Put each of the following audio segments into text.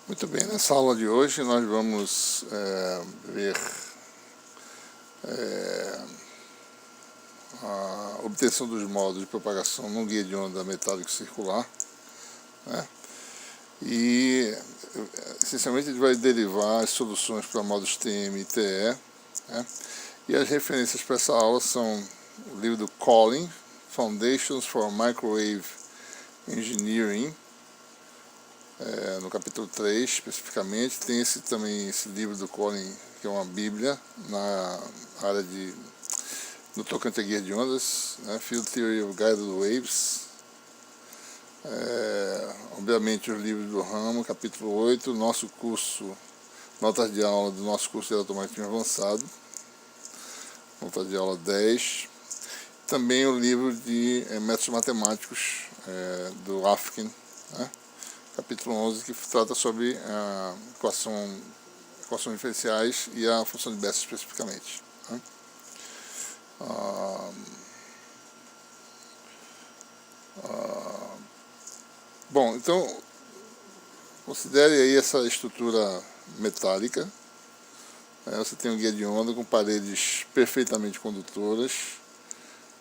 Muito bem, nessa aula de hoje nós vamos ver a obtenção dos modos de propagação num guia de onda metálico circular, né? E essencialmente a gente vai derivar as soluções para modos TM e TE, né? E as referências para essa aula são o livro do Collin, Foundations for Microwave Engineering, no capítulo 3 especificamente. Tem também esse livro do Collin, que é uma bíblia na área no tocante a guia de ondas, né? Field Theory of Guided Waves. Obviamente os livros do ramo, capítulo 8, nosso curso, notas de aula do nosso curso de eletromagnetismo avançado, notas de aula 10. Também o livro de métodos matemáticos do Afkin, né? Capítulo 11, que trata sobre a equações diferenciais e a função de Bessa especificamente, né? Bom, então considere aí essa estrutura metálica. Você tem um guia de onda com paredes perfeitamente condutoras,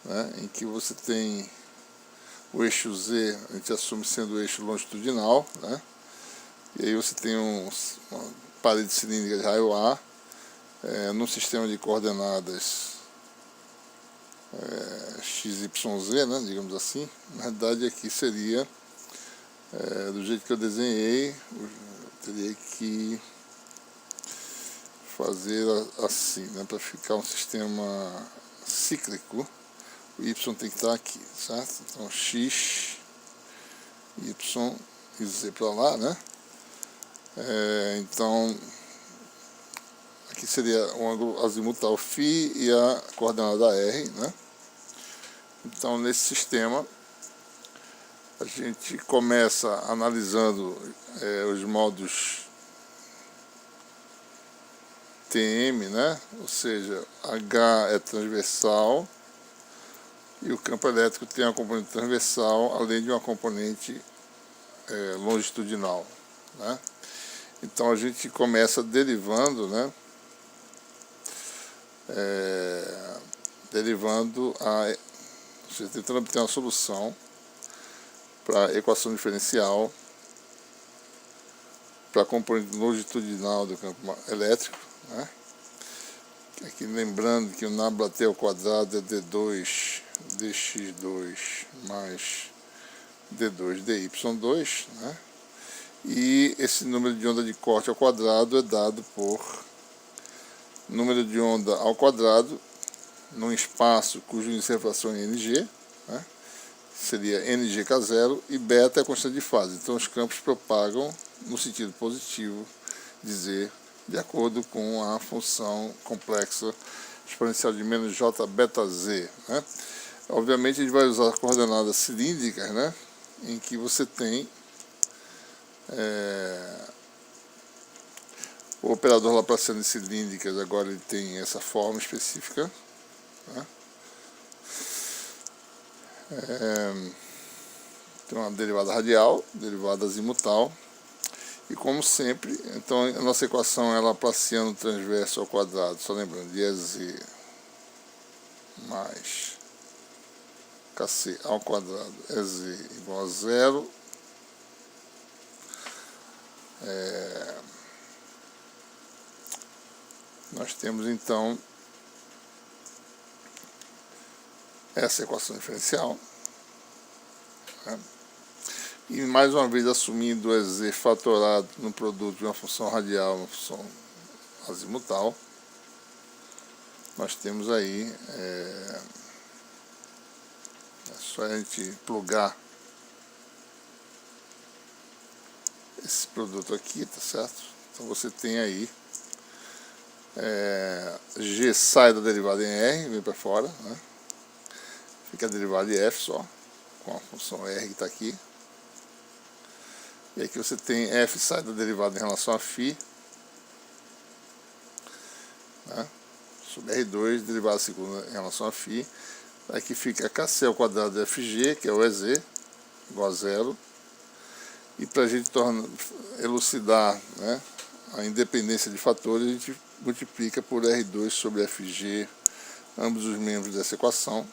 né, em que você tem o eixo Z, a gente assume sendo o eixo longitudinal, né? E aí você tem uma parede cilíndrica de raio A, num sistema de coordenadas XYZ, né, digamos assim. Na verdade aqui seria, do jeito que eu desenhei, eu teria que fazer assim, né, para ficar um sistema cíclico. O Y tem que estar aqui, certo? Então X, Y e Z para lá, né? Então aqui seria um ângulo azimutal φ e a coordenada R, né? Então nesse sistema a gente começa analisando os modos TM, né? Ou seja, H é transversal e o campo elétrico tem uma componente transversal, além de uma componente longitudinal, né? Então a gente começa derivando, né? Tentando obter uma solução para a equação diferencial para a componente longitudinal do campo elétrico, né? Aqui lembrando que o Nabla-T ao quadrado é D2 dx2 mais D2 dy2, né? E esse número de onda de corte ao quadrado é dado por número de onda ao quadrado num espaço cujo índice de refração é NG, né? Seria NGK0, e beta é a constante de fase. Então os campos propagam no sentido positivo, dizer, de acordo com a função complexa exponencial de menos J beta Z, né? Obviamente a gente vai usar coordenadas cilíndricas, né? Em que você tem o operador laplaciano de cilíndricas, agora ele tem essa forma específica, né? Tem uma derivada radial, derivada azimutal, e como sempre, então a nossa equação é laplaciano transverso ao quadrado, só lembrando, de EZ mais KC ao quadrado, EZ igual a 0, nós temos então essa equação diferencial, né? E mais uma vez assumindo o EZ fatorado no produto de uma função radial e uma função azimutal, nós temos aí, é só a gente plugar esse produto aqui, tá certo? Então você tem aí G sai da derivada em R, vem para fora, né? Fica a derivada de F só, com a função R que está aqui. E aqui você tem F sai da derivada em relação a φ, né? Sobre R2, derivada segunda em relação a φ. Aqui fica KC ao quadrado de FG, que é o EZ, igual a 0. E para a gente elucidar, né, a independência de fatores, a gente multiplica por R2 sobre FG, ambos os membros dessa equação.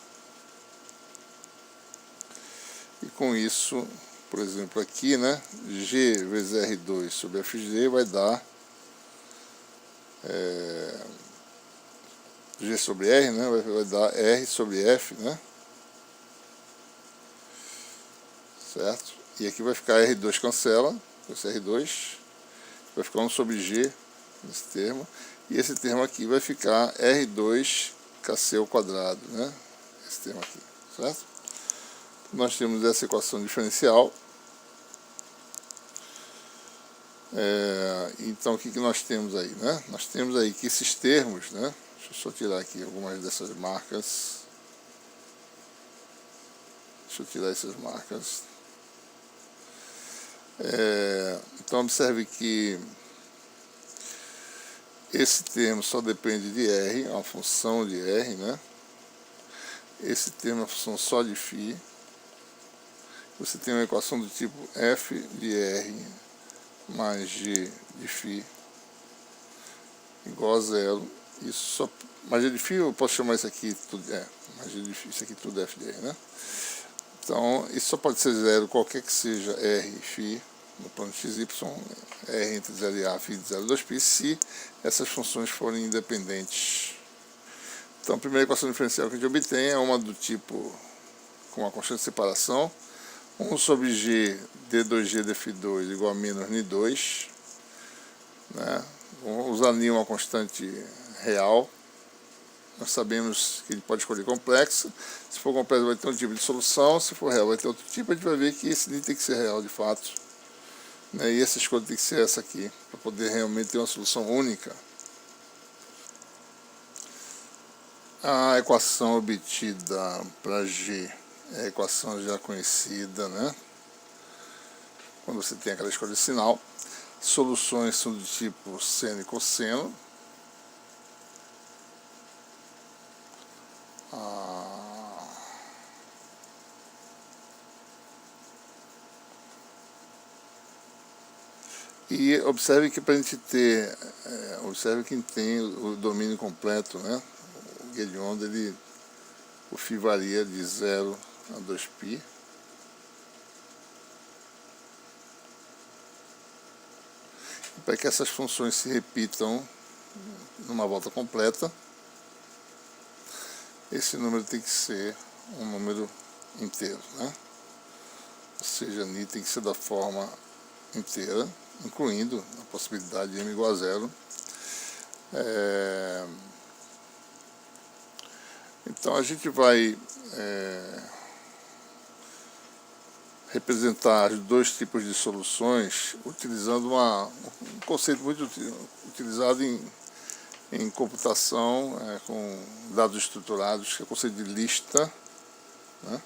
E com isso, por exemplo, aqui, né, G vezes R2 sobre FG vai dar G sobre R, né, vai dar R sobre F, né, certo? E aqui vai ficar R2 cancela, esse R2, vai ficar 1 sobre G nesse termo, e esse termo aqui vai ficar R2 KC ao quadrado, né, esse termo aqui, certo? Nós temos essa equação diferencial. Então o que nós temos aí, né? Nós temos aí que esses termos, né? Deixa eu só tirar aqui algumas dessas marcas. Deixa eu tirar essas marcas. Então observe que esse termo só depende de R, é uma função de R, né? Esse termo é uma função só de φ. Você tem uma equação do tipo f de R mais g de φ igual a zero. Isso só, magia de φ, eu posso chamar isso aqui tudo, magia de φ, isso aqui tudo é f de R, né? Então, isso só pode ser zero, qualquer que seja R e φ, no plano xy, R entre 0 e A, φ de 0 e 2π, se essas funções forem independentes. Então, a primeira equação diferencial que a gente obtém é uma do tipo, com uma constante de separação, 1 sobre g d2g dφ2 igual a menos n2, né? Vamos usar n uma constante real. Nós sabemos que ele pode escolher complexo. Se for complexo vai ter um tipo de solução, se for real vai ter outro tipo. A gente vai ver que esse n tem que ser real de fato, né? E essa escolha tem que ser essa aqui, para poder realmente ter uma solução única. A equação obtida para G é a equação já conhecida, né? Quando você tem aquela escolha de sinal. Soluções são do tipo seno e cosseno. E observe que para a gente ter, observe quem tem o domínio completo, né? O G de onda, o φ varia de 0 a 2π. Para que essas funções se repitam numa volta completa, esse número tem que ser um número inteiro, né? Ou seja, n tem que ser da forma inteira, incluindo a possibilidade de m igual a zero. Então a gente vai representar os dois tipos de soluções utilizando um conceito muito utilizado em computação com dados estruturados, que é o conceito de lista, né?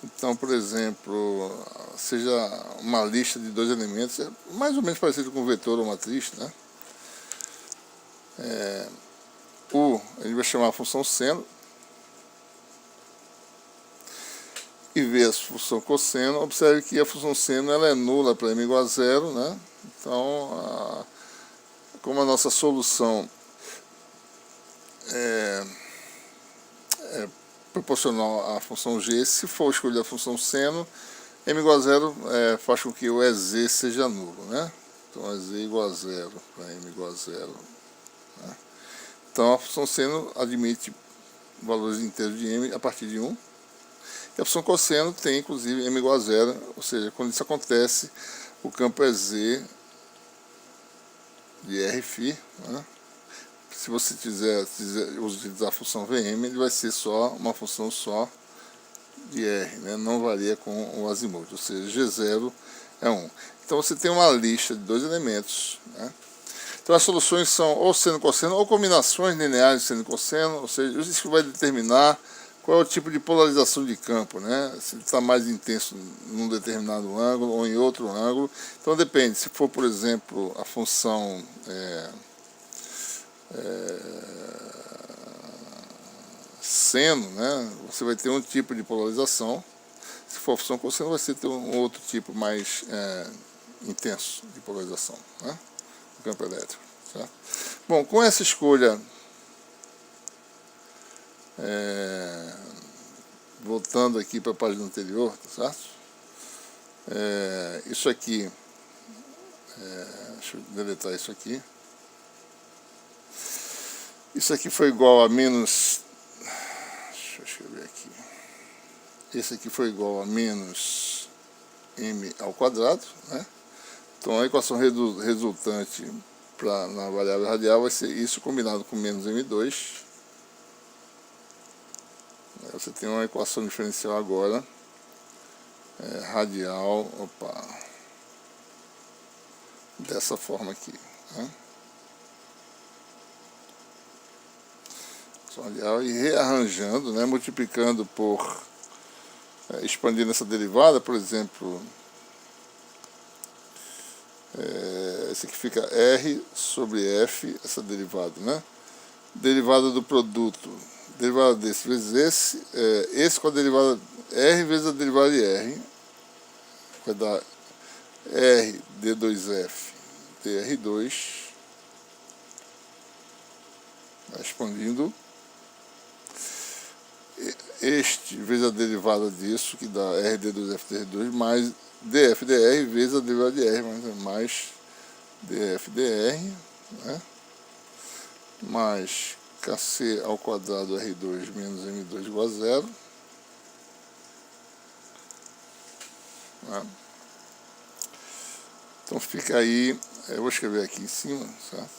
Então, por exemplo, seja uma lista de dois elementos, é mais ou menos parecido com um vetor ou matriz, né? A gente vai chamar a função seno, e ver a função cosseno. Observe que a função seno ela é nula para m igual a zero, né? Então, como a nossa solução é proporcional à função g, se for escolher a função seno, m igual a zero faz com que o EZ seja nulo, né? Então, EZ igual a zero para m igual a zero, né? Então, a função seno admite valores inteiros de m a partir de 1. E a função cosseno tem, inclusive, m igual a zero, ou seja, quando isso acontece, o campo é z de Rφ, né? Se você quiser utilizar a função Vm, ele vai ser só uma função só de R, né? Não varia com o azimuth, ou seja, G0 é 1. Então você tem uma lista de dois elementos, né? Então as soluções são ou seno e cosseno, ou combinações lineares de seno e cosseno, ou seja, isso que vai determinar qual é o tipo de polarização de campo, né? Se ele está mais intenso num determinado ângulo ou em outro ângulo. Então depende, se for, por exemplo, a função seno, né? Você vai ter um tipo de polarização. Se for função cosseno, você vai ter um outro tipo mais intenso de polarização, né, do campo elétrico. Certo? Bom, com essa escolha, voltando aqui para a página anterior, tá certo? Isso aqui, deixa eu deletar isso aqui. Isso aqui foi igual a menos, deixa eu escrever aqui. Esse aqui foi igual a menos m ao quadrado, né? Então a equação resultante na variável radial vai ser isso combinado com menos m2. Você tem uma equação diferencial agora, radial, dessa forma aqui, né? Radial, e rearranjando, né, multiplicando por, expandindo essa derivada, por exemplo, esse aqui fica R sobre F, essa derivada, né? Derivada do produto, derivada desse vezes esse com a derivada R vezes a derivada de R, vai dar R D2F dr2, expandindo, este vezes a derivada disso, que dá R D2F dr2, mais df dr vezes a derivada de R, mais df dr, né? Mais kc ao quadrado R2 menos M2 igual a zero, né? Então fica aí, eu vou escrever aqui em cima, certo?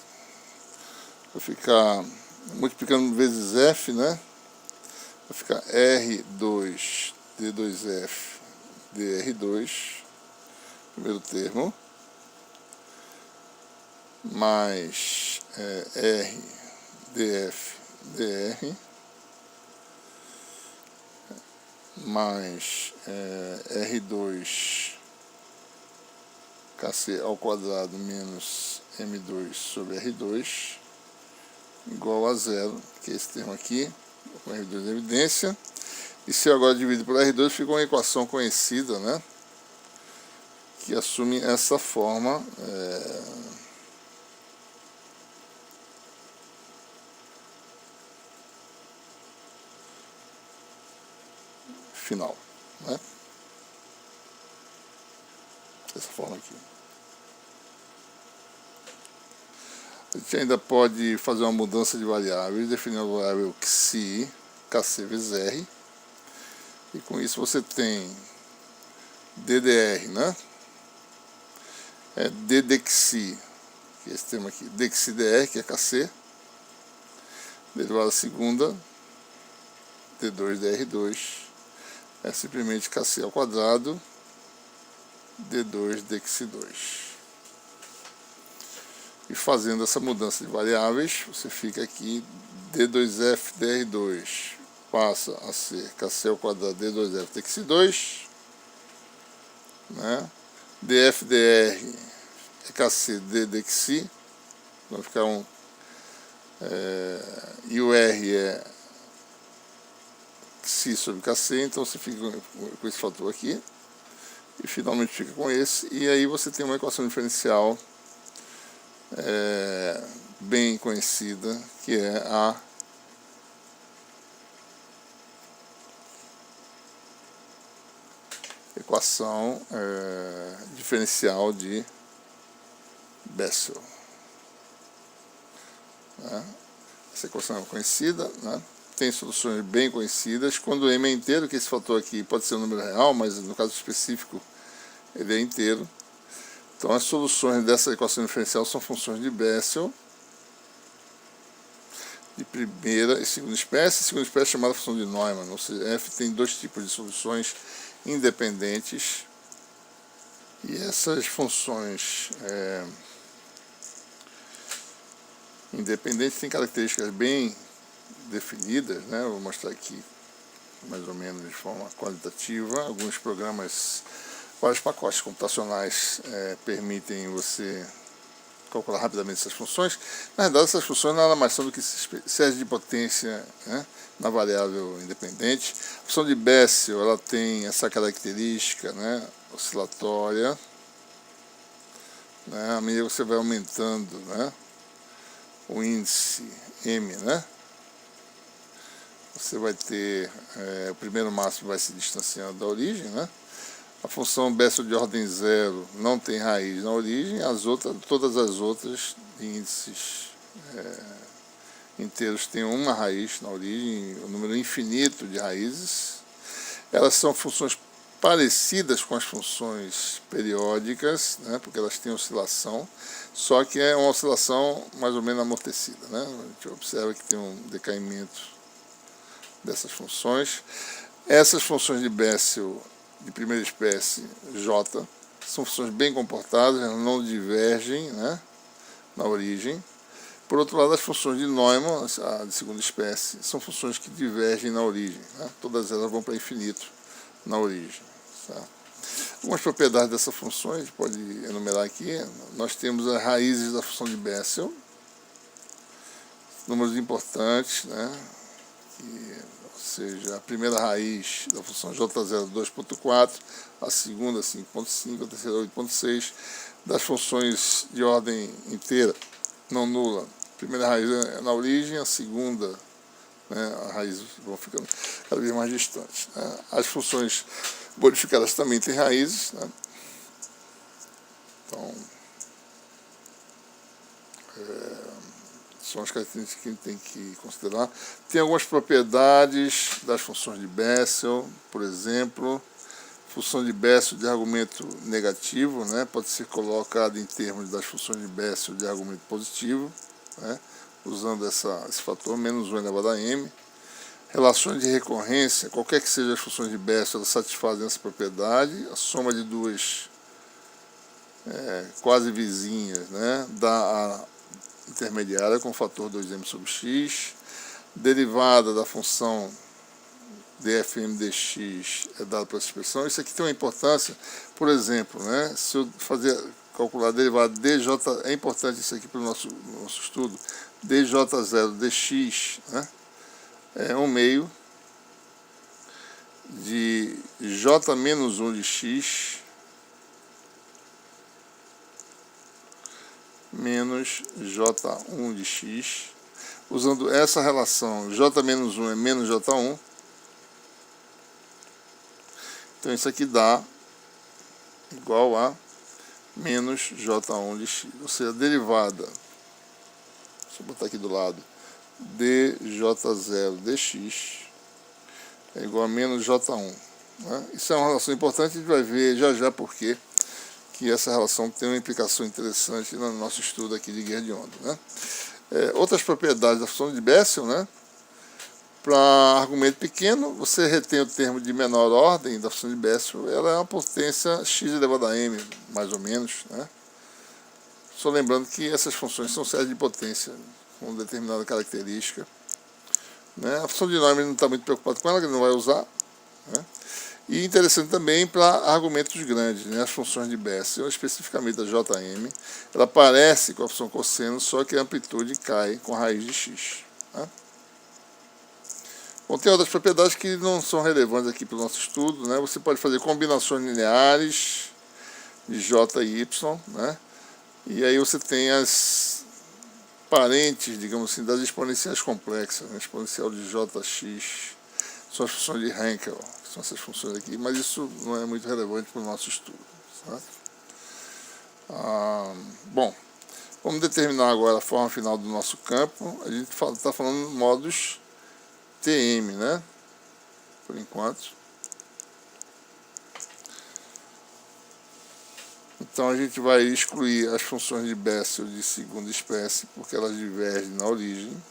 Vai ficar multiplicando vezes F, né? Vai ficar R2 D2F dr2, primeiro termo, mais R df dr, mais R2 kc ao quadrado menos M2 sobre R2 igual a zero, que é esse termo aqui, com R2 em evidência. E se eu agora dividir por R2, fica uma equação conhecida, né, que assume essa forma final, né? Dessa forma aqui. A gente ainda pode fazer uma mudança de variáveis, definir a variável kc vezes R, e com isso você tem ddr, né? ddxi, que é esse termo aqui, dxi dr, que é kc, derivada segunda, d2 dr2, é simplesmente kc ao quadrado, d2 dxi2. E fazendo essa mudança de variáveis, você fica aqui, d2f dr2 passa a ser kc ao quadrado d2f dxi2, né? df dr é kc d dxi, vai ficar e o r é xi sobre kc, então você fica com esse fator aqui, e finalmente fica com esse, e aí você tem uma equação diferencial bem conhecida, que é a equação diferencial de Bessel, né? Essa equação é conhecida, né? Tem soluções bem conhecidas. Quando m é inteiro, que esse fator aqui pode ser um número real, mas no caso específico ele é inteiro. Então as soluções dessa equação diferencial são funções de Bessel de primeira e segunda espécie. A segunda espécie é chamada função de Neumann, ou seja, f tem dois tipos de soluções independentes, e essas funções independentes têm características bem definidas, né? Eu vou mostrar aqui mais ou menos de forma qualitativa. Alguns programas, vários pacotes computacionais permitem você calcular rapidamente essas funções. Na verdade, essas funções nada mais são do que séries de potência, né, na variável independente. A função de Bessel, ela tem essa característica, né, oscilatória, né, à medida que você vai aumentando, né, o índice M, né, você vai ter, o primeiro máximo vai se distanciando da origem, né. A função Bessel de ordem zero não tem raiz na origem, todas as outras índices inteiros têm uma raiz na origem, um número infinito de raízes. Elas são funções parecidas com as funções periódicas, né, porque elas têm oscilação, só que é uma oscilação mais ou menos amortecida, né? A gente observa que tem um decaimento dessas funções. Essas funções de Bessel de primeira espécie, J, são funções bem comportadas, elas não divergem, né, na origem. Por outro lado, as funções de Neumann, a de segunda espécie, são funções que divergem na origem, né? Todas elas vão para infinito na origem. Certo? Algumas propriedades dessas funções, a gente pode enumerar aqui. Nós temos as raízes da função de Bessel, números importantes, né, ou seja, a primeira raiz da função J0 2.4, a segunda 5.5, a terceira 8.6, das funções de ordem inteira, não nula. A primeira raiz é na origem, a segunda, né, as raízes vão ficando cada vez mais distantes. Né. As funções bonificadas também têm raízes, né. Então, são as características que a gente tem que considerar. Tem algumas propriedades das funções de Bessel, por exemplo, função de Bessel de argumento negativo, né, pode ser colocada em termos das funções de Bessel de argumento positivo, né, usando esse fator menos 1 elevado a m. Relações de recorrência, qualquer que seja as funções de Bessel, elas satisfazem essa propriedade. A soma de duas quase vizinhas, né, dá a intermediária com o fator 2m sobre x, derivada da função dfm dx é dada por essa expressão. Isso aqui tem uma importância, por exemplo, né, se eu calcular a derivada dj, é importante isso aqui para o nosso estudo, dj0 dx, né, é 1 meio de j menos 1 de x menos j1 de x, usando essa relação, j menos 1 é menos j1, então isso aqui dá igual a menos j1 de x, ou seja, a derivada, deixa eu botar aqui do lado, dj0 dx é igual a menos j1, né? Isso é uma relação importante, a gente vai ver já já por quê que essa relação tem uma implicação interessante no nosso estudo aqui de guerra de onda, né? Outras propriedades da função de Bessel, né? Para argumento pequeno, você retém o termo de menor ordem da função de Bessel, ela é uma potência x elevado a m, mais ou menos, né? Só lembrando que essas funções são séries de potência com determinada característica, né? A função de Neumann não está muito preocupado com ela, que ele não vai usar, né? E interessante também para argumentos grandes, né? As funções de Bessel, especificamente a Jm, ela parece com a função cosseno, só que a amplitude cai com a raiz de x. Né? Bom, tem outras propriedades que não são relevantes aqui para o nosso estudo, né? Você pode fazer combinações lineares de j e y, né? E aí você tem as parentes, digamos assim, das exponenciais complexas, né? Exponencial de jx, são as funções de Hankel, são essas funções aqui, mas isso não é muito relevante para o nosso estudo. Certo? Bom, vamos determinar agora a forma final do nosso campo. A gente está falando de modos TM, né? Por enquanto. Então a gente vai excluir as funções de Bessel de segunda espécie, porque elas divergem na origem.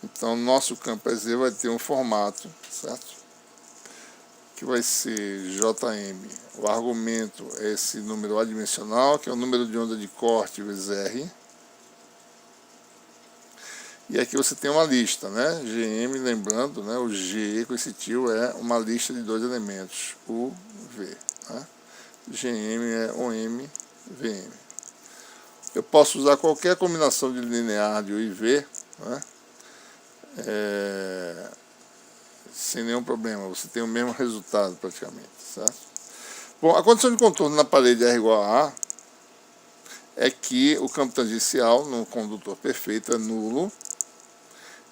Então nosso campo EZ vai ter um formato, certo? Que vai ser Jm, o argumento é esse número adimensional, que é o número de onda de corte vezes R. E aqui você tem uma lista, né? Gm, lembrando, né? O G com esse tio é uma lista de dois elementos, U, V. Né? Gm é OM, VM. eu posso usar qualquer combinação de linear de U e V, né? Sem nenhum problema, você tem o mesmo resultado praticamente, certo? Bom, a condição de contorno na parede R igual a A é que o campo tangencial no condutor perfeito é nulo.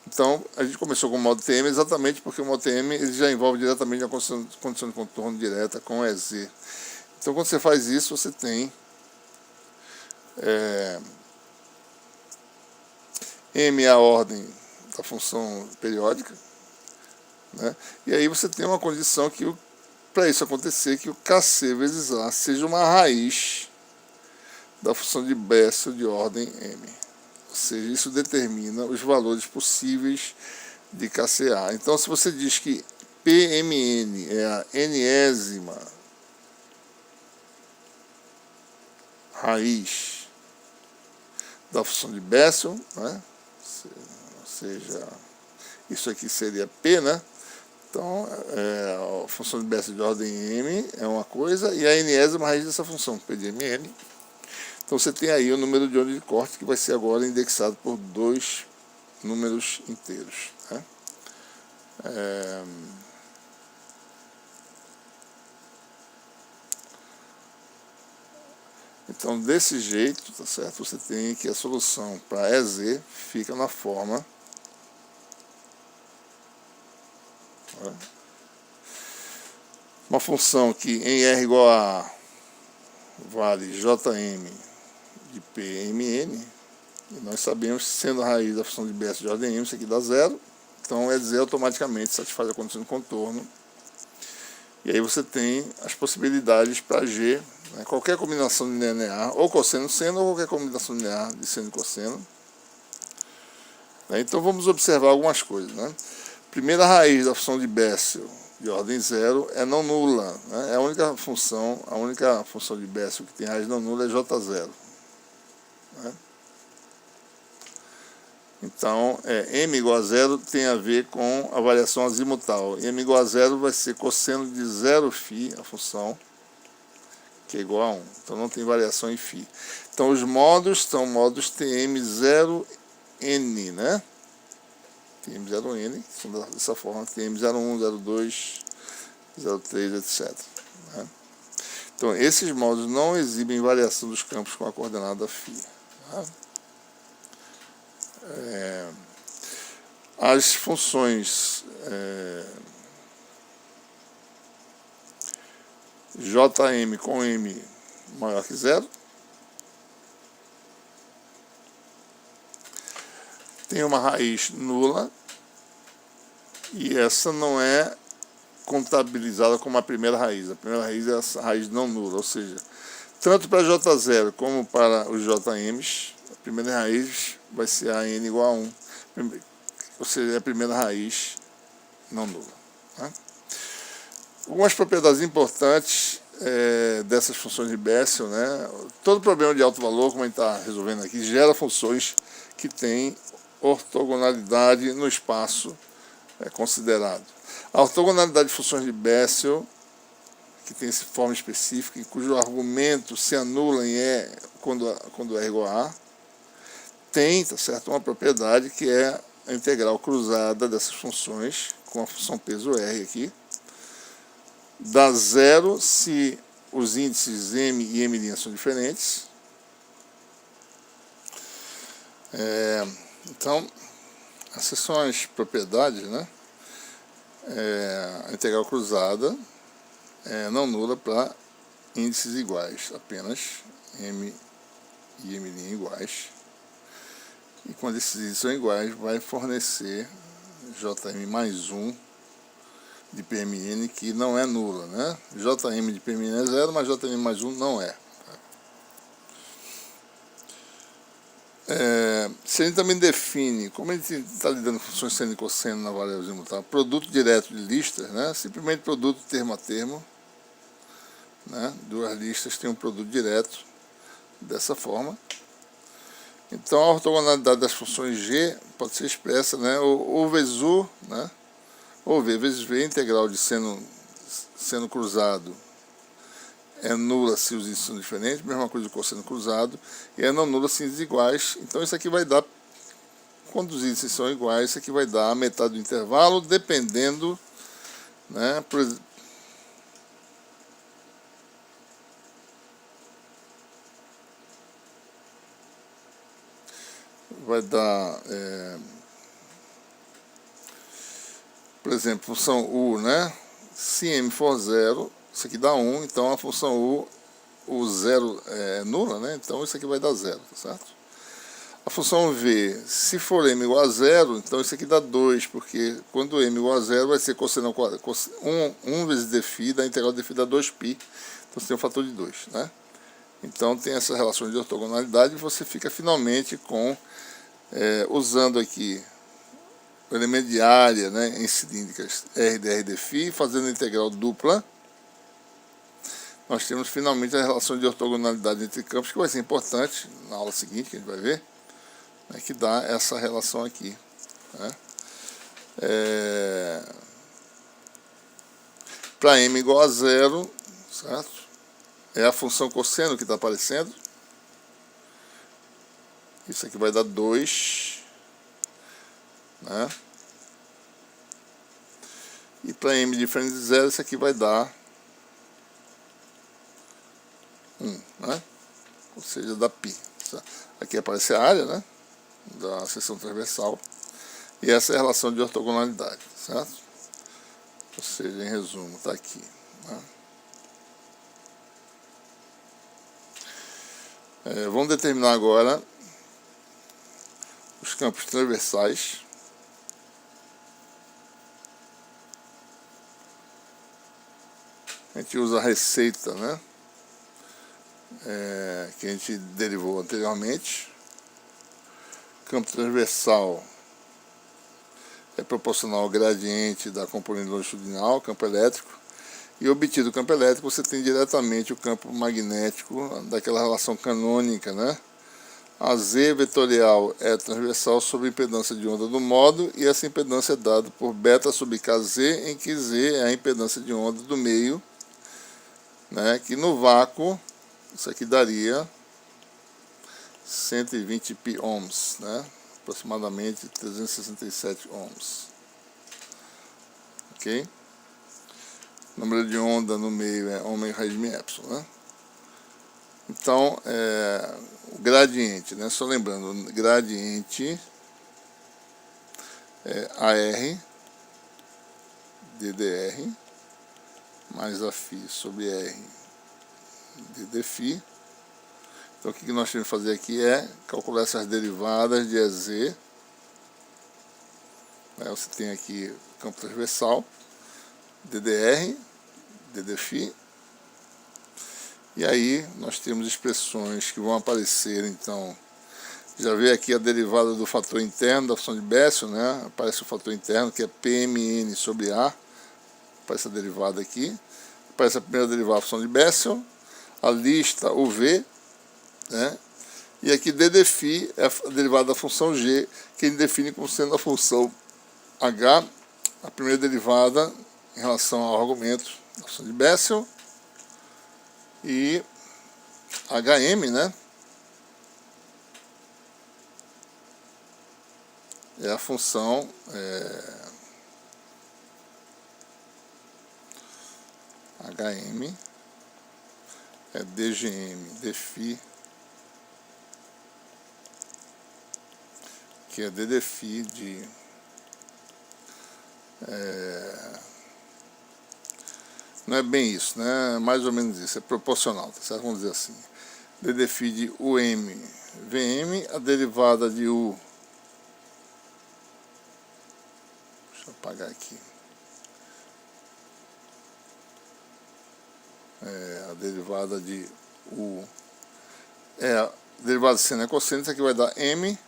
Então, a gente começou com o modo TM exatamente porque o modo TM ele já envolve diretamente a condição de contorno direta com EZ. Então, quando você faz isso, você tem M é a ordem da função periódica, né? E aí você tem uma condição que, para isso acontecer, que o Kc vezes A seja uma raiz da função de Bessel de ordem M. Ou seja, isso determina os valores possíveis de Kca. Então, se você diz que Pmn é a enésima raiz da função de Bessel, né? Ou seja, isso aqui seria P, né? Então, a função de Bessel de ordem M é uma coisa, e a enésima raiz dessa função, P de Mn. Então, você tem aí o número de onda de corte, que vai ser agora indexado por dois números inteiros, né? Então, desse jeito, tá certo? Você tem que a solução para EZ fica na forma, né? Uma função que em R igual a A vale Jm de Pmn, e nós sabemos que sendo a raiz da função de Bessel de ordem M, isso aqui dá zero, então EZ automaticamente satisfaz a condição de contorno. E aí você tem as possibilidades para G, né? Qualquer combinação de linear, ou cosseno-seno, ou qualquer combinação linear de seno e cosseno. Então vamos observar algumas coisas, né? Primeira raiz da função de Bessel de ordem zero é não nula, né? É a única função de Bessel que tem raiz não nula é J0, né? Então, M igual a zero tem a ver com a variação azimutal. M igual a zero vai ser cosseno de 0φ, a função, que é igual a 1. Então, não tem variação em φ. Então, os modos são modos Tm0n, né? Tm0n, são dessa forma, Tm01, 02, 03, etc, né? Então, esses modos não exibem variação dos campos com a coordenada φ, né? As funções Jm com M maior que zero tem uma raiz nula, e essa não é contabilizada como a primeira raiz. A primeira raiz é essa raiz não nula, ou seja, tanto para J0 como para os Jm's, a primeira raiz vai ser a n igual a 1, ou seja, é a primeira raiz não nula, né? Algumas propriedades importantes dessas funções de Bessel, né? Todo problema de alto valor, como a gente está resolvendo aqui, gera funções que têm ortogonalidade no espaço considerado. A ortogonalidade de funções de Bessel, que tem essa forma específica, em cujo argumento se anula em E quando é igual a A, tem, tá certo, uma propriedade que é a integral cruzada dessas funções, com a função peso R aqui, dá zero se os índices M e M' são diferentes. Então, essas são as propriedades, né? A integral cruzada é não nula para índices iguais, apenas M e M' iguais. E quando esses índices são iguais, vai fornecer Jm mais 1 de Pmn, que não é nula, né? Jm de Pmn é zero, mas Jm mais 1 não é. Se a gente também define, como a gente está lidando com funções seno e cosseno na variável azimutal, produto direto de listas, né? Simplesmente produto termo a termo, né? Duas listas têm um produto direto dessa forma. Então a ortogonalidade das funções G pode ser expressa, né? O vezes U, né? Ou V vezes V, integral de seno cruzado é nula se os índices são diferentes, mesma coisa do cosseno cruzado, e é não nula se índices iguais. Então isso aqui vai dar, quando os índices são iguais, isso aqui vai dar a metade do intervalo, dependendo, né, por exemplo, vai dar, por exemplo, função u, né? Se m for 0, isso aqui dá 1, então a função u, o 0 é nula, né? Então isso aqui vai dar 0, tá certo? A função v, se for m igual a 0, então isso aqui dá 2, porque quando m igual a 0 vai ser cosseno ao quadrado, 1 vezes dφ, da integral de dφ dá 2π, então você tem um fator de 2, né? Então tem essa relação de ortogonalidade e você fica finalmente com, usando aqui o elemento de área, né, em cilíndricas r dr dφ, fazendo a integral dupla, nós temos finalmente a relação de ortogonalidade entre campos, que vai ser importante na aula seguinte, que a gente vai ver, né, que dá essa relação aqui, né? Para m igual a 0, certo? É a função cosseno que está aparecendo. Isso aqui vai dar 2, né? E para m diferente de 0, isso aqui vai dar 1, né? Ou seja, dá π. Aqui aparece a área, né, da seção transversal. E essa é a relação de ortogonalidade, certo? Ou seja, em resumo, está aqui, né? Vamos determinar agora os campos transversais. A gente usa a receita, né, que a gente derivou anteriormente. Campo transversal é proporcional ao gradiente da componente longitudinal, campo elétrico. E obtido o campo elétrico, você tem diretamente o campo magnético daquela relação canônica, né? A Z vetorial é transversal sobre a impedância de onda do modo, e essa impedância é dada por beta sobre Kz, em que Z é a impedância de onda do meio, né? Que no vácuo, isso aqui daria 120 pi ohms, né? Aproximadamente 367 ohms. Ok? O número de onda no meio é ômega raiz de mi epsilon, né? Então, o gradiente, né? Só lembrando, o gradiente é AR ddr mais a φ sobre R ddφ. Então, o que nós temos que fazer aqui é calcular essas derivadas de EZ. Você tem aqui o campo transversal, ddr, ddφ. E aí nós temos expressões que vão aparecer, então, já vê aqui a derivada do fator interno da função de Bessel, né? Aparece o fator interno, que é Pmn sobre A, aparece a derivada aqui, aparece a primeira derivada da função de Bessel, a lista, o V, né? E aqui ddφ é a derivada da função G, que ele define como sendo a função H, a primeira derivada em relação ao argumento da função de Bessel, e HM, né, é a função HM é dgm dφ, que é ddφ de não é bem isso, né? Mais ou menos isso, é proporcional, tá certo? Vamos dizer assim. ddφ de UM VM, a derivada de U. Deixa eu apagar aqui. A derivada de U. A derivada de seno é cosseno, isso aqui vai dar M.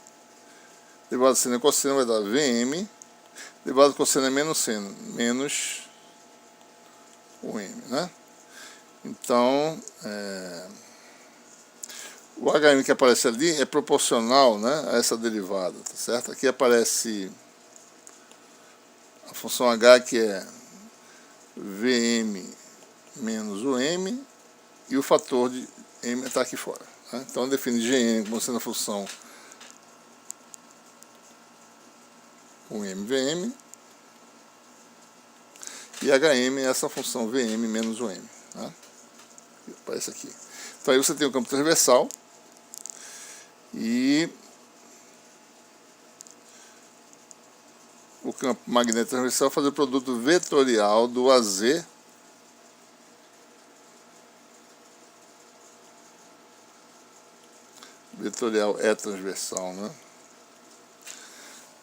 Derivada de seno é cosseno vai dar VM. Derivada de cosseno é menos seno, menos o M, né? Então, o HM que aparece ali é proporcional, né, a essa derivada, tá certo? Aqui aparece a função H, que é VM menos o M, e o fator de m está aqui fora. Né? Então eu defino Gn como sendo a função com MVM, e HM é essa função VM menos o M. Né? Aparece aqui. Então aí você tem o campo transversal e o campo magnético transversal fazer o produto vetorial do AZ vetorial é transversal, né?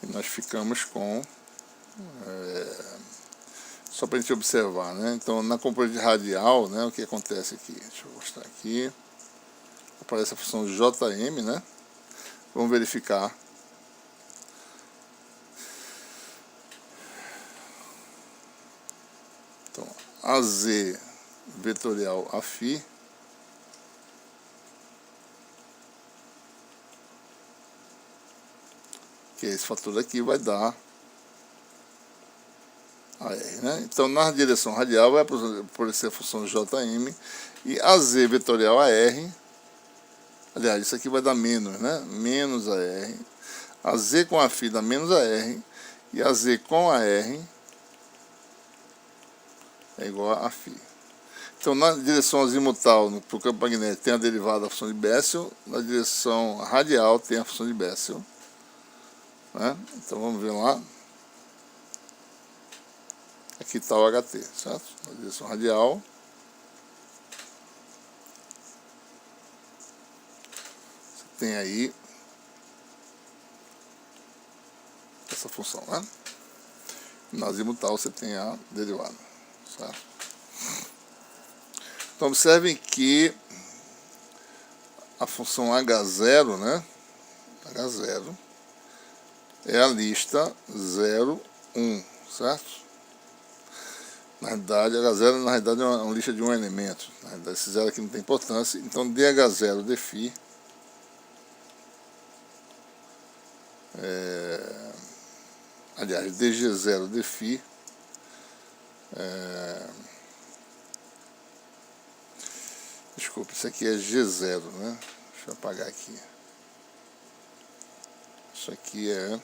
E nós ficamos com só para a gente observar, né? Então na componente radial, né, o que acontece aqui? Deixa eu mostrar aqui. Aparece a função JM, né? Vamos verificar. Então, AZ vetorial Aφ que é esse fator aqui, vai dar AR, né? Então, na direção radial vai aparecer a função JM e AZ vetorial AR, aliás, isso aqui vai dar menos, né? Menos AR, AZ com Aφ dá menos AR e AZ com AR é igual a Aφ. Então, na direção azimutal, para o campo magnético, tem a derivada da função de Bessel, na direção radial tem a função de Bessel. Né? Então vamos ver lá. Aqui está o HT, certo? Na direção radial. Você tem aí essa função, né? Na azimutal você tem a derivada, certo? Então observem que a função H0, né? H0 é a lista 0, 1, certo? Na realidade, H0 na realidade é uma lista de um elemento. Na realidade, esse 0 aqui não tem importância. Então, DH0 deφ aliás, DG0 deφ desculpa, isso aqui é G0, né? Deixa eu apagar aqui. Isso aqui é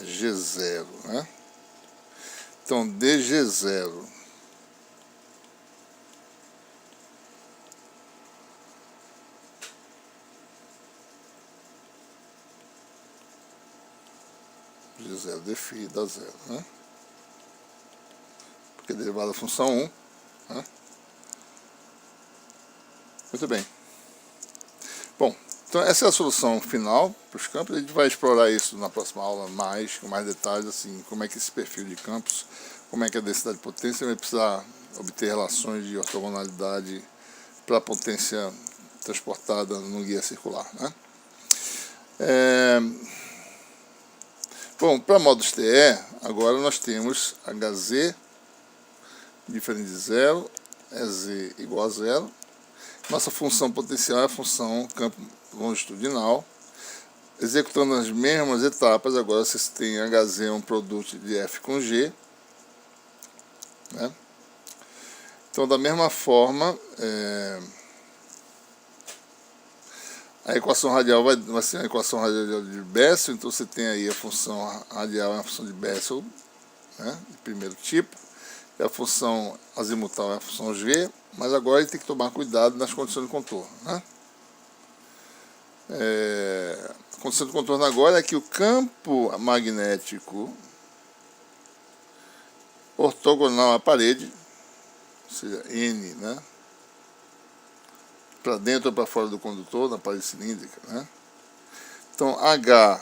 G0, né? Então, DG0 G0 deφ dá 0, né? Porque é derivada da função 1, né? Muito bem. Bom, então essa é a solução final para os campos. A gente vai explorar isso na próxima aula com mais detalhes, assim, como é que esse perfil de campos, como é que a densidade de potência vai precisar obter relações de ortogonalidade para a potência transportada no guia circular, né? Bom, para modos TE, agora nós temos Hz diferente de zero, EZ igual a zero. Nossa função potencial é a função campo longitudinal. Executando as mesmas etapas, agora vocês têm Hz um produto de F com G. Né? Então, da mesma forma, a equação radial vai ser uma equação radial de Bessel. Então, você tem aí a função radial, é uma função de Bessel, né, de primeiro tipo. E a função azimutal é a função G. Mas agora ele tem que tomar cuidado nas condições de contorno. Né? A condição de contorno agora é que o campo magnético ortogonal à parede, ou seja, N, né, para dentro ou para fora do condutor, na parede cilíndrica. Né? Então, H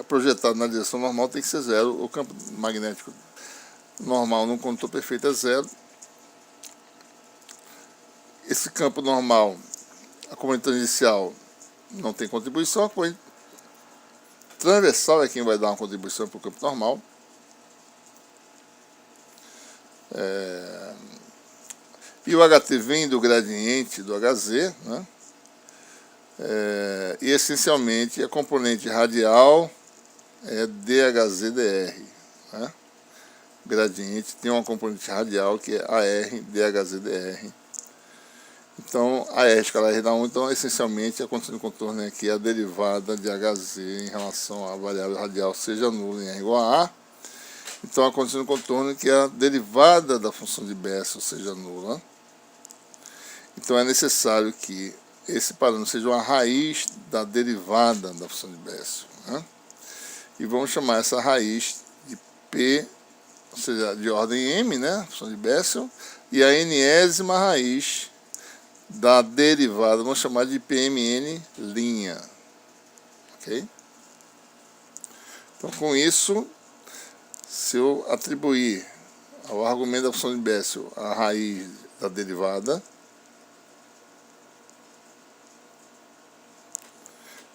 projetado na direção normal tem que ser zero. O campo magnético normal num condutor perfeito é zero. Esse campo normal, a componente tangencial não tem contribuição, a componente transversal é quem vai dar uma contribuição para o campo normal. E o HT vem do gradiente do Hz, né? E essencialmente a componente radial é DHZdR, né? gradiente, tem uma componente radial que é AR DHZDR. Então, a R escalar R da 1, então, essencialmente, a condição de contorno aqui é a derivada de HZ em relação à variável radial seja nula em R igual a A. Então, a condição de contorno que é a derivada da função de Bessel seja nula. Então, é necessário que esse parâmetro seja uma raiz da derivada da função de Bessel, né? E vamos chamar essa raiz de P, ou seja, de ordem M, né? Função de Bessel, e a enésima raiz da derivada, vamos chamar de PMN', ok? Então, com isso, se eu atribuir ao argumento da função de Bessel a raiz da derivada,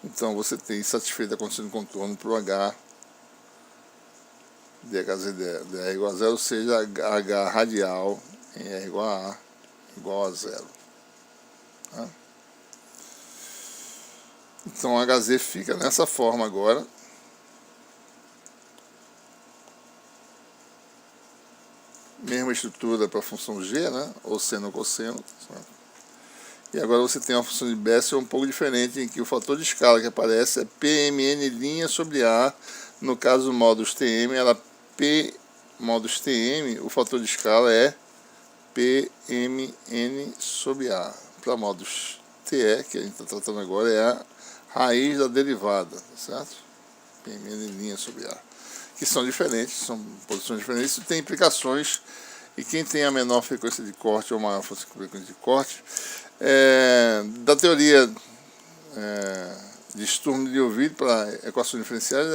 então você tem satisfeito a condição de contorno para o H de HZ igual a zero, ou seja, H radial em R igual a A igual a zero. Tá? Então, HZ fica nessa forma agora. Mesma estrutura para a função G, né? Ou seno ou cosseno. E agora você tem uma função de Bessel um pouco diferente, em que o fator de escala que aparece é PMN' sobre A. No caso do módulos TM, ela P módulos TM, o fator de escala é PMN sobre A. Para módulos TE, que a gente está tratando agora, é a raiz da derivada, certo? PMN' sobre A. Que são diferentes, são posições diferentes, isso tem implicações, e quem tem a menor frequência de corte ou maior frequência de corte, da teoria de Sturm de Liouville para equações diferenciais,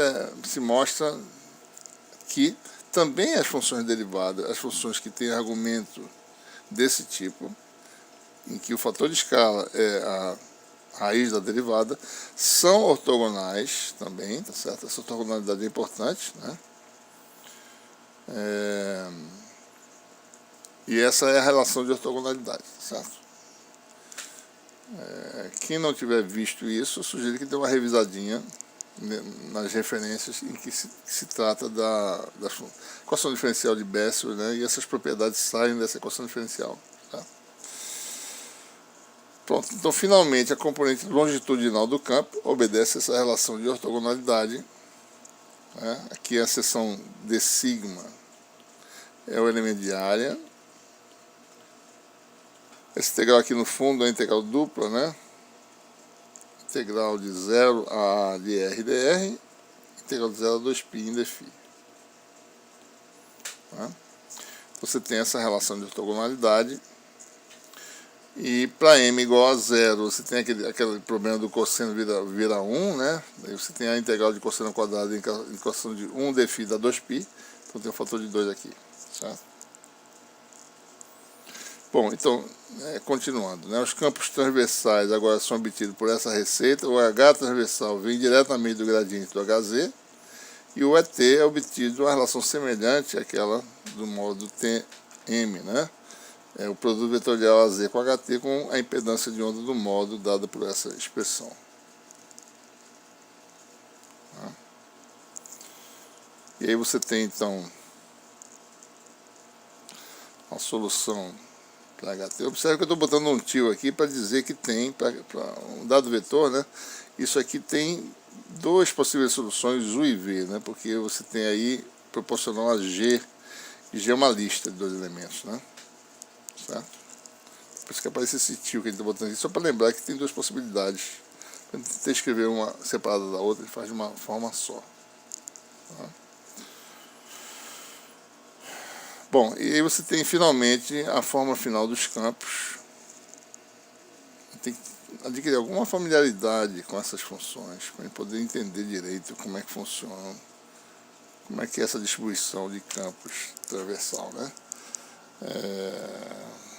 se mostra que também as funções derivadas, as funções que têm argumento desse tipo, em que o fator de escala é a raiz da derivada, são ortogonais também, tá certo? Essa ortogonalidade é importante, né? E essa é a relação de ortogonalidade, certo? Quem não tiver visto isso, eu sugiro que dê uma revisadinha nas referências em que se trata da equação diferencial de Bessel, né? E essas propriedades saem dessa equação diferencial. Tá? Pronto, então finalmente a componente longitudinal do campo obedece a essa relação de ortogonalidade, né? Aqui a seção de sigma é o elemento de área. Esse integral aqui no fundo é a integral dupla, né? Integral de 0 a de R dr, integral de 0 a 2π em dφ. Tá? Você tem essa relação de ortogonalidade. E para m igual a 0, você tem aquele problema do cosseno vira 1, né? Aí você tem a integral de cosseno ao quadrado em equação de 1 dφ dá 2π. Então tem um fator de 2 aqui, certo? Bom, então, continuando, né? Os campos transversais agora são obtidos por essa receita. O H transversal vem diretamente do gradiente do HZ. E o ET é obtido uma relação semelhante àquela do módulo TM, né? É o produto vetorial AZ com HT com a impedância de onda do módulo dada por essa expressão. Tá? E aí você tem, então, a solução para HT. Observe que eu estou botando um tio aqui para dizer que tem, para um dado vetor, né? Isso aqui tem duas possíveis soluções, U e V, né? Porque você tem aí proporcional a G, e G é uma lista de dois elementos, né? Certo? Por isso que aparece esse tio que a gente está botando aqui, só para lembrar que tem duas possibilidades. Quando você escrever uma separada da outra, ele faz de uma forma só. Tá? Bom, e aí você tem finalmente a forma final dos campos. Tem que adquirir alguma familiaridade com essas funções, para poder entender direito como é que funcionam, como é que é essa distribuição de campos transversal, né?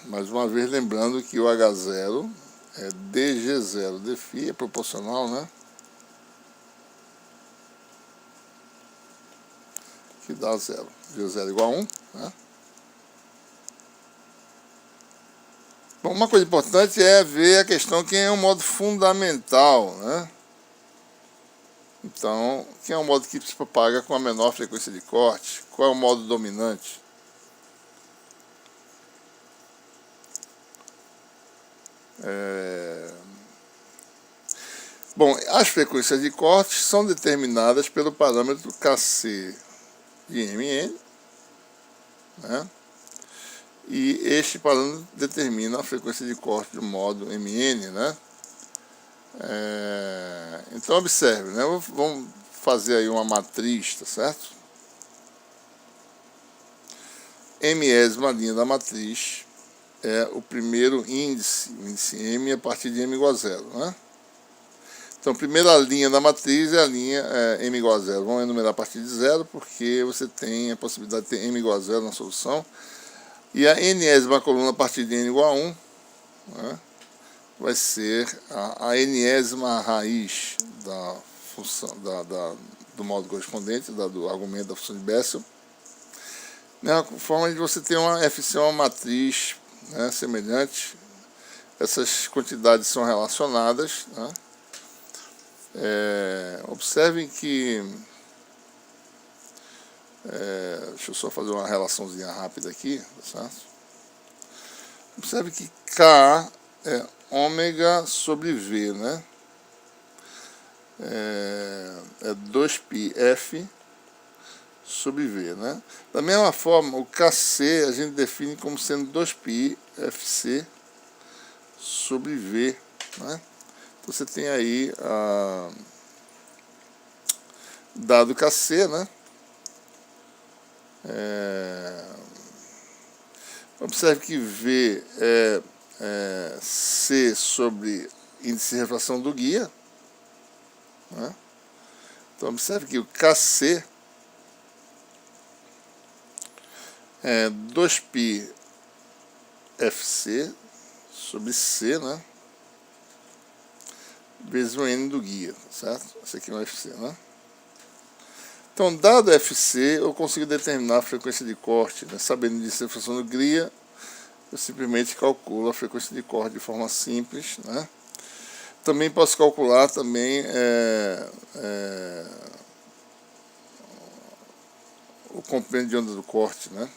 Mais uma vez lembrando que o H0 é dg0 dφ, é proporcional, né? Que dá 0. G0 igual a 1, né? Bom, uma coisa importante é ver a questão que é um modo fundamental, né? Então, quem é o modo que se propaga com a menor frequência de corte? Qual é o modo dominante? Bom, as frequências de corte são determinadas pelo parâmetro Kc de Mn, né? E este parâmetro determina a frequência de corte do modo Mn, né? Então observe, né? Vamos fazer aí uma matriz, tá certo? Mésima linha da matriz é o primeiro índice, o índice M a partir de M igual a zero, né? Então, a primeira linha da matriz é a linha M igual a zero. Vamos enumerar a partir de zero, porque você tem a possibilidade de ter M igual a zero na solução. E a enésima coluna a partir de N igual a 1, né, vai ser a enésima raiz da função, do modo correspondente, do argumento da função de Bessel. Né, forma de você ter uma FC, uma matriz, né, semelhante. Essas quantidades são relacionadas, né? Observem que, deixa eu só fazer uma relaçãozinha rápida aqui, certo? Observe que K é ômega sobre V, né? É 2πf sobre V, né? Da mesma forma, o Kc a gente define como sendo 2πfc sobre V, né? Então você tem aí dado Kc, né? Observe que V é C sobre índice de refração do guia, né? Então observe que o Kc é 2πfc sobre C, né? Vezes o N do guia, certo? Esse aqui é um FC, né? Então, dado FC, eu consigo determinar a frequência de corte, né? Sabendo disso, a refração do guia, eu simplesmente calculo a frequência de corte de forma simples, né? Também posso calcular também o comprimento de onda do corte, né?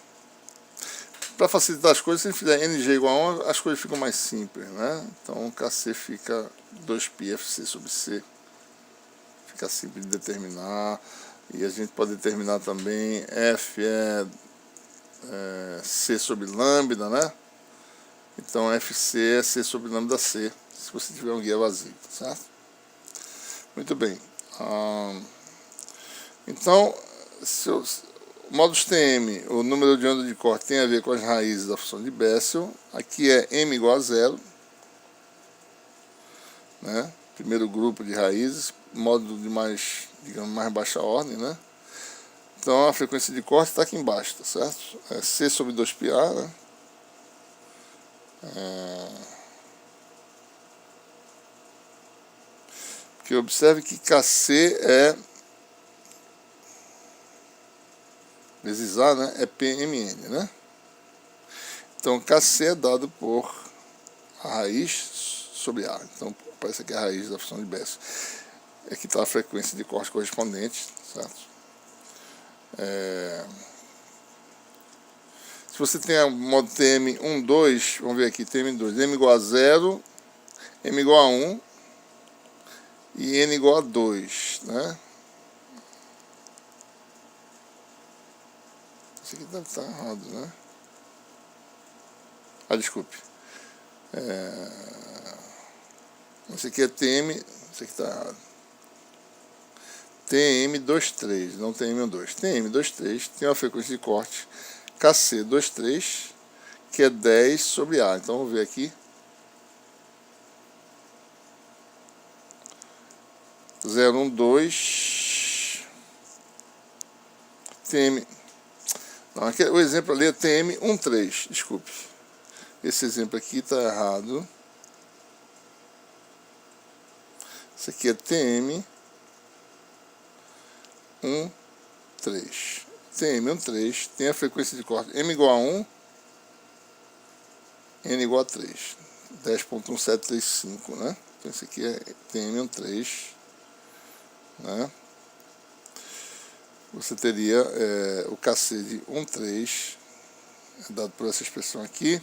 Para facilitar as coisas, se ele fizer NG igual a 1, as coisas ficam mais simples, né? Então, Kc fica 2πfc sobre C. Fica simples de determinar. E a gente pode determinar também F é C sobre lambda, né? Então, FC é C sobre lambda C, se você tiver um guia vazio, certo? Muito bem. Então, módulos TM, o número de onda de corte tem a ver com as raízes da função de Bessel. Aqui é M igual a zero, né? Primeiro grupo de raízes, módulo de mais, digamos, mais baixa ordem, né? Então a frequência de corte está aqui embaixo, tá certo? É C sobre 2πa, né? Porque observe que Kc é vezes A, né? É Pmn, né? Então Kc é dado por a raiz sobre A. Então aparece aqui a raiz da função de Bessel. Aqui está a frequência de corte correspondente, certo? Se você tem o modo TM 1, 2, vamos ver aqui, TM 2, M igual a 0, M igual a 1 e N igual a 2, né? Isso aqui deve estar errado, né? Desculpe. Esse aqui é TM, isso aqui está errado. TM23, não TM12. TM23 tem uma frequência de corte Kc23, que é 10 sobre A. Então vamos ver aqui. 012 TM. Não, aqui, o exemplo ali é TM13, desculpe. Esse exemplo aqui está errado. Esse aqui é TM13. TM13 tem a frequência de corte M igual a 1, N igual a 3. 10.1735, né? Então esse aqui é TM13. né? Você teria o KC de 1,3, dado por essa expressão aqui.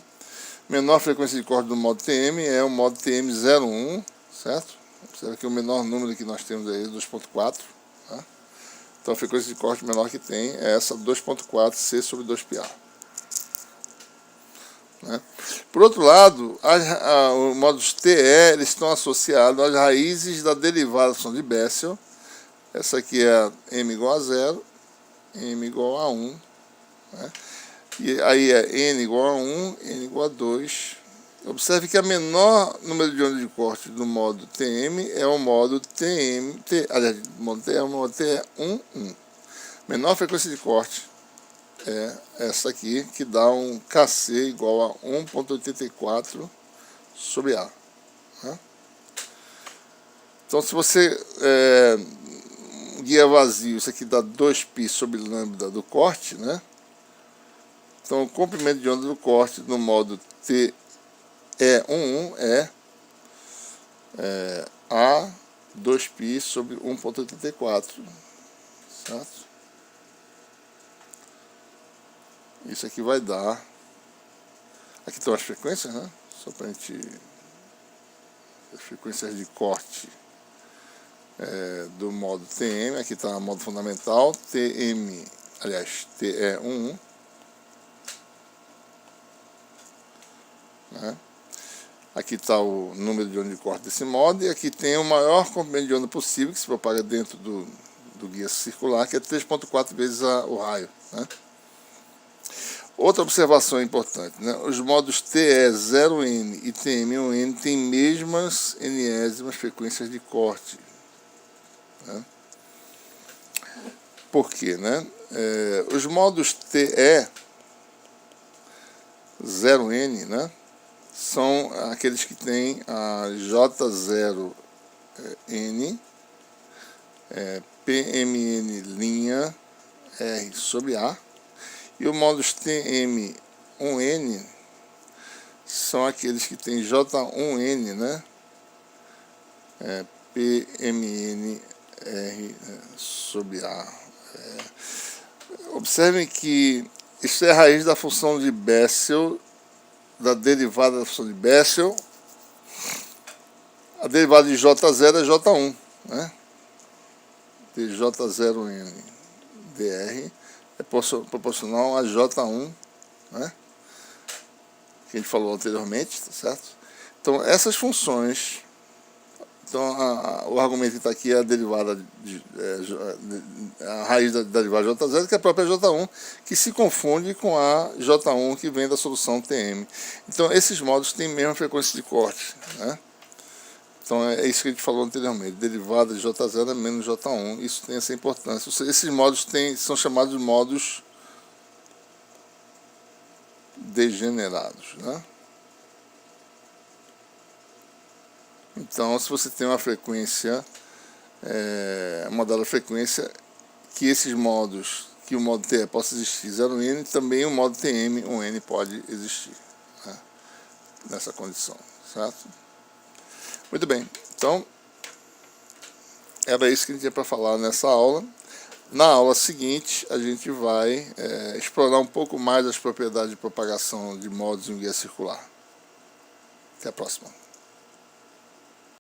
Menor frequência de corte do modo TM é o modo TM01, certo? Observa que o menor número que nós temos aí é 2.4, tá? Então a frequência de corte menor que tem é essa 2.4 C sobre 2πA. Né? Por outro lado, os modos TE eles estão associados às raízes da derivada da função de Bessel. Essa aqui é m igual a 0, m igual a 1, né? E aí é n igual a 1, n igual a 2. Observe que a menor número de ondas de corte do modo TM é o modo TM, aliás, o modo TE é o modo TE11. Menor frequência de corte é essa aqui, que dá um KC igual a 1.84 sobre A. Né? Então, se você guia vazio, isso aqui dá 2π sobre lambda do corte, né? Então, o comprimento de onda do corte no modo TE11 é A 2π sobre 1.84, certo? Isso aqui vai dar... Aqui estão as frequências, né? Só para a gente... As frequências de corte do modo TM. Aqui está o modo fundamental. TM, aliás, TE11. Né? Aqui está o número de onda de corte desse modo. E aqui tem o maior comprimento de onda possível, que se propaga dentro do guia circular, que é 3.4 vezes o raio. Né? Outra observação importante, né? Os modos TE0N e TM1N têm mesmas enésimas frequências de corte. Né? Por quê? Né? Os modos TE0N, né, são aqueles que têm a J0N, PMN' R sobre A. E os modos TM1N são aqueles que têm J1N, né? PMN R sobre A. Observem que isso é a raiz da função de Bessel, da derivada da função de Bessel. A derivada de J0 é J1, né? De J0N dr é proporcional a J1, né? Que a gente falou anteriormente, tá certo? Então, essas funções, então o argumento que está aqui é a derivada, a raiz da derivada J0, que é a própria J1, que se confunde com a J1 que vem da solução TM. Então, esses modos têm a mesma frequência de corte, né? Então, é isso que a gente falou anteriormente, derivada de J0 é menos J1, isso tem essa importância. Esses modos são chamados de modos degenerados, né? Então, se você tem uma frequência, uma dada frequência, que esses modos, que o modo TE possa existir 0N, também o modo TM, 1N pode existir, né? Nessa condição, certo? Muito bem, então era isso que a gente tinha para falar nessa aula. Na aula seguinte, a gente vai explorar um pouco mais as propriedades de propagação de modos em guia circular. Até a próxima.